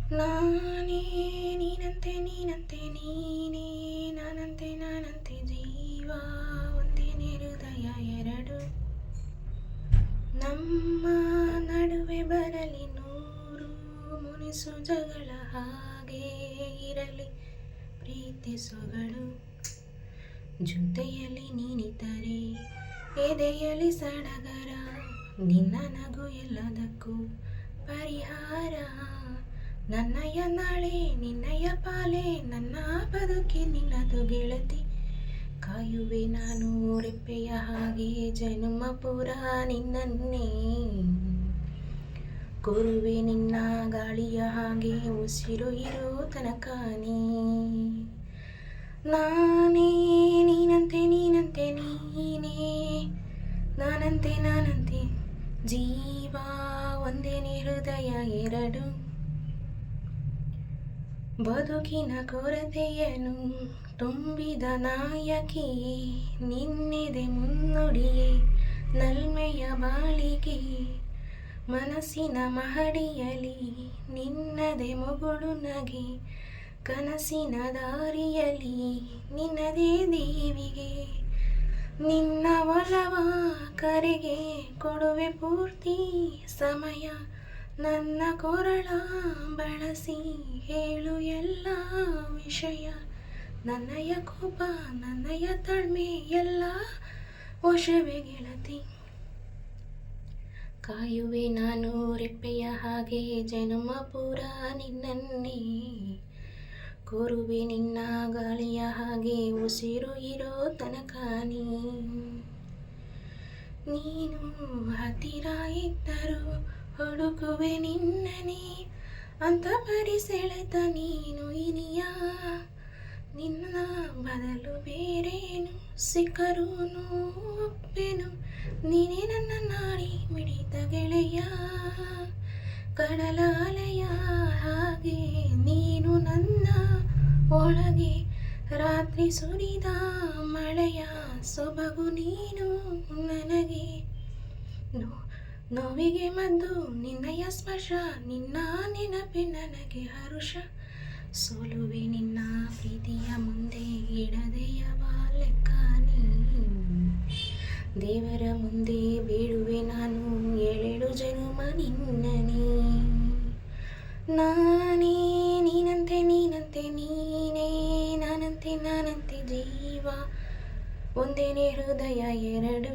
ನಾನೇ ನೀನಂತೆ ನೀನಂತೆ ನೀನೇ ನಾನಂತೆ ನಾನಂತೆ ಜೀವ ಒಂದೇನೇ ಹೃದಯ ಎರಡು ನಮ್ಮ ನಡುವೆ ಬರಲಿ ನೂರು ಮುನಿಸು ಜಗಳ ಹಾಗೆ ಇರಲಿ ಪ್ರೀತಿ ಸೊಗಳು ಜೊತೆಯಲ್ಲಿ ನೀನಿದ್ದರೆ ಎದೆಯಲ್ಲಿ ಸಡಗರ ನಿನ್ನ ನಗು ಎಲ್ಲದಕ್ಕೂ ಪರಿಹಾರ ನನ್ನಯ ನಾಳೆ ನಿನ್ನಯ ಪಾಲೆ ನನ್ನ ಬದುಕಿನಿಲ್ಲದು ಗೆಳತಿ ಕಾಯುವೆ ನಾನು ರೆಪ್ಪೆಯ ಹಾಗೆ ಜನುಮ ಪುರ ನಿನ್ನನ್ನೇ ಕೋರುವೆ ನಿನ್ನ ಗಾಳಿಯ ಹಾಗೆ ಉಸಿರು ಇರೋ ತನಕ ನಾನೇ ನೀನಂತೆ ನೀನಂತೆ ನೀನೇ ನಾನಂತೆ ನಾನಂತೆ ಜೀವ ಒಂದೇನೇ ಹೃದಯ ಎರಡು ಬದುಕಿನ ಕೊರತೆಯನ್ನು ತುಂಬಿದ ನಾಯಕಿಯೇ ನಿನ್ನೆದೆ ಮುನ್ನುಡಿಯೇ ನಲ್ಮೆಯ ಬಾಳಿಗೆ ಮನಸ್ಸಿನ ಮಹಡಿಯಲಿ ನಿನ್ನದೆ ಮುಗುಳು ನಗೆ ಕನಸಿನ ದಾರಿಯಲಿ ನಿನ್ನದೇ ದೇವಿಗೆ ನಿನ್ನ ಒಲವ ಕರೆಗೆ ಕೊಡುವೆ ಪೂರ್ತಿ ಸಮಯ ನನ್ನ ಕೊರಳ ಬಳಸಿ ಹೇಳು ಎಲ್ಲ ವಿಷಯ ನನ್ನಯ ಕೋಪ ನನ್ನಯ ತಾಳ್ಮೆ ಎಲ್ಲ ವಶವೇ ಗೆಳತಿ ಕಾಯುವೆ ನಾನು ರೆಪ್ಪೆಯ ಹಾಗೆ ಜನುಮ ಪುರ ನಿನ್ನನ್ನೇ ಕೋರುವೆ ನಿನ್ನ ಗಾಳಿಯ ಹಾಗೆ ಉಸಿರು ಇರೋ ತನಕ ನೀನು ಹತ್ತಿರ ಇದ್ದರೂ ಹುಡುಕುವೆ ನಿನ್ನನೇ ಅಂತ ಪರಿಸೆಳೆತ ನೀನು ಇನಿಯ ನಿನ್ನ ಬದಲು ಬೇರೇನು ಸಿಕ್ಕರೂನು ಒಪ್ಪೆನು ನೀನೇ ನನ್ನ ನಾಡಿ ಮಿಡಿತ ಗೆಳೆಯ ಕಡಲ ಅಲೆಯ ಹಾಗೆ ನೀನು ನನ್ನ ಒಳಗೆ ರಾತ್ರಿ ಸುರಿದ ಮಳೆಯ ಸೊಬಗು ನೀನು ನನಗೆ ನೋವಿಗೆ ಮದ್ದು ನಿನ್ನಯ ಸ್ಪರ್ಶ ನಿನ್ನ ನೆನಪೆ ನನಗೆ ಹರುಷ ಸೋಲುವೆ ನಿನ್ನ ಪ್ರೀತಿಯ ಮುಂದೆ ಇಡದೆಯವ ಲೆಕ್ಕ ದೇವರ ಮುಂದೆ ಬೇಡುವೆ ನಾನು ಏಳೇಳು ಜನುಮ ನಿನ್ನನೇ ನಾನೇ ನೀನಂತೆ ನೀನಂತೆ ನೀನೇ ನಾನಂತೆ ನಾನಂತೆ ಜೀವ ಒಂದೇನೇ ಹೃದಯ ಎರಡು